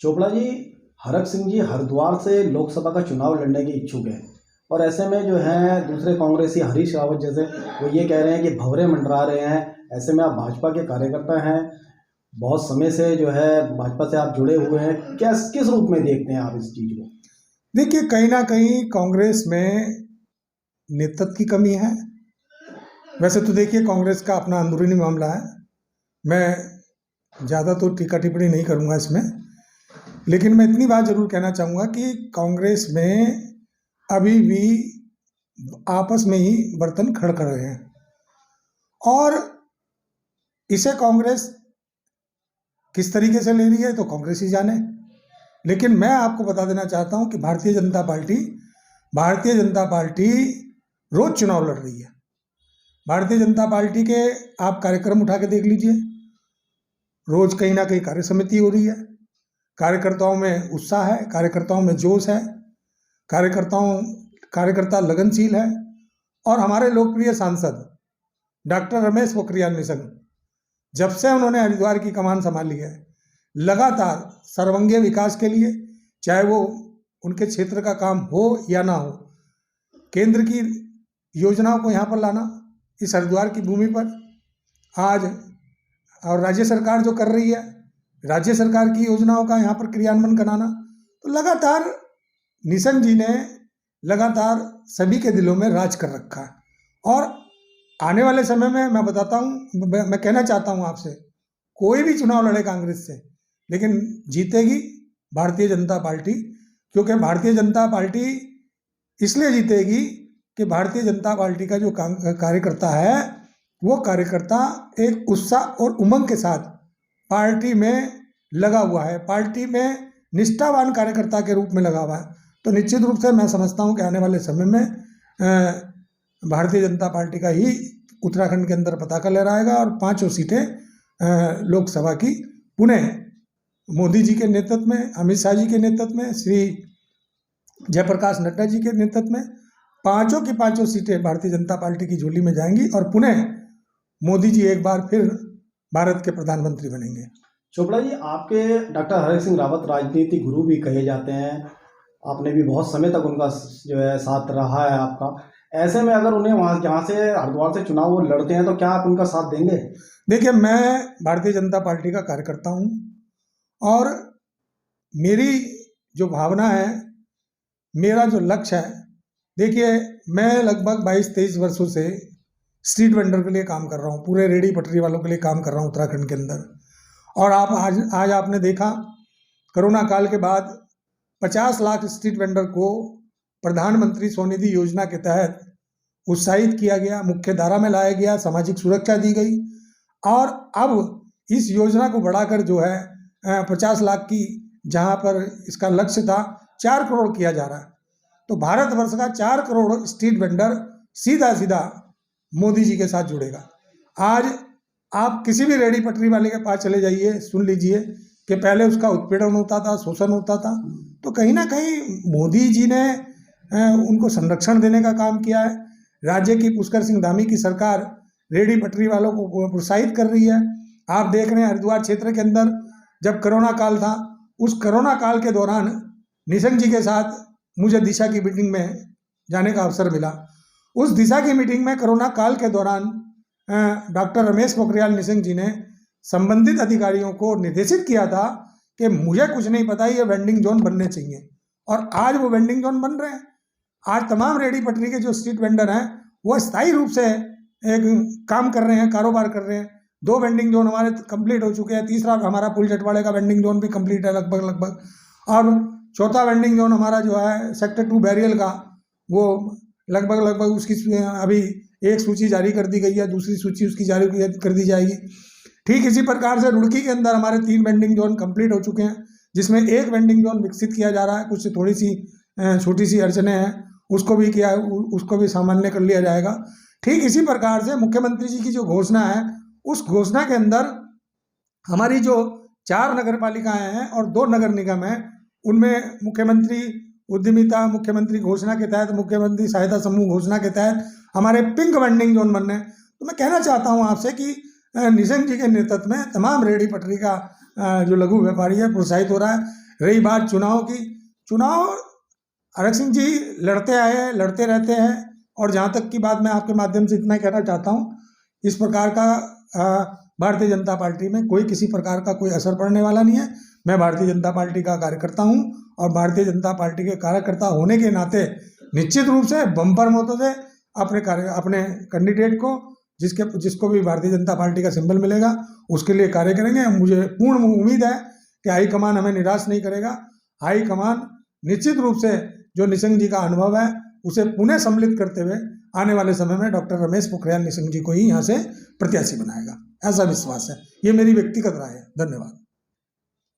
चोपड़ा जी, हरक सिंह जी हरिद्वार से लोकसभा का चुनाव लड़ने के इच्छुक हैं और ऐसे में जो है दूसरे कांग्रेसी हरीश रावत जैसे वो ये कह रहे हैं कि भंवरे मंडरा रहे हैं। ऐसे में आप भाजपा के कार्यकर्ता हैं, बहुत समय से जो है भाजपा से आप जुड़े हुए हैं, क्या किस रूप में देखते हैं आप इस चीज़ को? देखिए, कहीं ना कहीं कांग्रेस में नेतृत्व की कमी है। वैसे तो देखिए, कांग्रेस का अपना अंदरूनी मामला है। मैं ज़्यादा तो टीका टिप्पणी नहीं करूंगा इसमें, लेकिन मैं इतनी बात जरूर कहना चाहूँगा कि कांग्रेस में अभी भी आपस में ही बर्तन खड़खड़ रहे हैं और इसे कांग्रेस किस तरीके से ले रही है तो कांग्रेस ही जाने। लेकिन मैं आपको बता देना चाहता हूं कि भारतीय जनता पार्टी रोज चुनाव लड़ रही है। भारतीय जनता पार्टी के आप कार्यक्रम उठा के देख लीजिए, रोज कहीं ना कहीं कार्य समिति हो रही है, कार्यकर्ताओं में उत्साह है, कार्यकर्ताओं में जोश है, कार्यकर्ता लगनशील है। और हमारे लोकप्रिय सांसद डॉक्टर रमेश पोखरियाल निशंक, जब से उन्होंने हरिद्वार की कमान संभाली है, लगातार सर्वांगीण विकास के लिए, चाहे वो उनके क्षेत्र का काम हो या ना हो, केंद्र की योजनाओं को यहाँ पर लाना, इस हरिद्वार की भूमि पर आज, और राज्य सरकार जो कर रही है, राज्य सरकार की योजनाओं का यहाँ पर क्रियान्वयन कराना, तो लगातार निशंक जी ने लगातार सभी के दिलों में राज कर रखा है। और आने वाले समय में मैं बताता हूँ, मैं कहना चाहता हूँ आपसे, कोई भी चुनाव लड़े कांग्रेस से, लेकिन जीतेगी भारतीय जनता पार्टी। क्योंकि भारतीय जनता पार्टी इसलिए जीतेगी कि भारतीय जनता पार्टी का जो कार्यकर्ता है, वो कार्यकर्ता एक उत्साह और उमंग के साथ पार्टी में लगा हुआ है, पार्टी में निष्ठावान कार्यकर्ता के रूप में लगा हुआ है। तो निश्चित रूप से मैं समझता हूँ कि आने वाले समय में भारतीय जनता पार्टी का ही उत्तराखंड के अंदर पताका लहराएगा और 5 सीटें लोकसभा की पुनः मोदी जी के नेतृत्व में, अमित शाह जी के नेतृत्व में, श्री जयप्रकाश नड्डा जी के नेतृत्व में 5 की 5 सीटें भारतीय जनता पार्टी की झोली में जाएंगी और पुनः मोदी जी एक बार फिर भारत के प्रधानमंत्री बनेंगे। चोपड़ा जी, आपके डॉक्टर हरक सिंह रावत राजनीति गुरु भी कहे जाते हैं, आपने भी बहुत समय तक उनका जो है साथ रहा है आपका। ऐसे में अगर उन्हें यहाँ से हरिद्वार से चुनाव वो लड़ते हैं तो क्या आप उनका साथ देंगे? देखिए, मैं भारतीय जनता पार्टी का कार्यकर्ता हूँ और मेरी जो भावना है, मेरा जो लक्ष्य है, देखिए मैं लगभग 22-23 वर्षों से स्ट्रीट वेंडर के लिए काम कर रहा हूँ, पूरे रेडी पटरी वालों के लिए काम कर रहा हूँ उत्तराखंड के अंदर। और आप आज आपने देखा, कोरोना काल के बाद 50 लाख स्ट्रीट वेंडर को प्रधानमंत्री स्वनिधि योजना के तहत उत्साहित किया गया, मुख्य धारा में लाया गया, सामाजिक सुरक्षा दी गई और अब इस योजना को बढ़ाकर जो है 50 लाख की, जहां पर इसका लक्ष्य था 4 करोड़ किया जा रहा है। तो भारतवर्ष का 4 करोड़ स्ट्रीट वेंडर सीधा सीधा मोदी जी के साथ जुड़ेगा। आज आप किसी भी रेडी पटरी वाले के पास चले जाइए, सुन लीजिए कि पहले उसका उत्पीड़न होता था, शोषण होता था, तो कहीं ना कहीं मोदी जी ने उनको संरक्षण देने का काम किया है। राज्य की पुष्कर सिंह धामी की सरकार रेडी पटरी वालों को प्रोत्साहित कर रही है। आप देख रहे हैं हरिद्वार क्षेत्र के अंदर जब कोरोना काल था, उस कोरोना काल के दौरान निशंक जी के साथ मुझे दिशा की मीटिंग में जाने का अवसर मिला। उस दिशा की मीटिंग में कोरोना काल के दौरान डॉक्टर रमेश पोखरियाल निशंक जी ने संबंधित अधिकारियों को निर्देशित किया था कि मुझे कुछ नहीं पता, ये वेंडिंग जोन बनने चाहिए, और आज वो वेंडिंग जोन बन रहे हैं। आज तमाम रेडी पटरी के जो स्ट्रीट वेंडर हैं वो स्थायी रूप से एक काम कर रहे हैं, कारोबार कर रहे हैं। 2 वेंडिंग जोन हमारे कंप्लीट हो चुके हैं, तीसरा हमारा पुल जटवाड़े का वेंडिंग जोन भी कंप्लीट है लगभग, और चौथा वेंडिंग जोन हमारा जो है सेक्टर 2 बैरियल का, वो लगभग उसकी अभी एक सूची जारी कर दी गई है, दूसरी सूची उसकी जारी कर दी जाएगी। ठीक इसी प्रकार से रुड़की के अंदर हमारे 3 वेंडिंग जोन कंप्लीट हो चुके हैं, जिसमें एक वेंडिंग जोन विकसित किया जा रहा है। कुछ थोड़ी सी छोटी सी अड़चने हैं, उसको भी सामान्य कर लिया जाएगा। ठीक इसी प्रकार से मुख्यमंत्री जी की जो घोषणा है, उस घोषणा के अंदर हमारी जो 4 नगर पालिकाएं हैं और 2 नगर निगम हैं, उनमें मुख्यमंत्री उद्यमिता, मुख्यमंत्री घोषणा के तहत, मुख्यमंत्री सहायता समूह घोषणा के तहत हमारे पिंक वेंडिंग जोन बन रहे हैं। तो मैं कहना चाहता हूं आपसे कि निशंक जी के नेतृत्व में तमाम रेडी पटरी का जो लघु व्यापारी है प्रोत्साहित हो रहा है। रही बात चुनाव की, चुनाव हरक सिंह जी लड़ते आए हैं, लड़ते रहते हैं, और जहाँ तक की बात मैं आपके माध्यम से इतना कहना चाहता हूँ, इस प्रकार का भारतीय जनता पार्टी में कोई किसी प्रकार का कोई असर पड़ने वाला नहीं है। मैं भारतीय जनता पार्टी का कार्यकर्ता हूँ और भारतीय जनता पार्टी के कार्यकर्ता होने के नाते निश्चित रूप से बम्पर मतों से अपने कैंडिडेट को जिसको भी भारतीय जनता पार्टी का सिंबल मिलेगा उसके लिए कार्य करेंगे। मुझे पूर्ण उम्मीद है कि हाईकमान हमें निराश नहीं करेगा। हाईकमान निश्चित रूप से जो निशंक जी का अनुभव है उसे पुनः सम्मिलित करते हुए आने वाले समय में डॉक्टर रमेश पोखरियाल निशंक जी को ही यहाँ से प्रत्याशी बनाएगा, ऐसा विश्वास है। ये मेरी व्यक्तिगत राय है। धन्यवाद।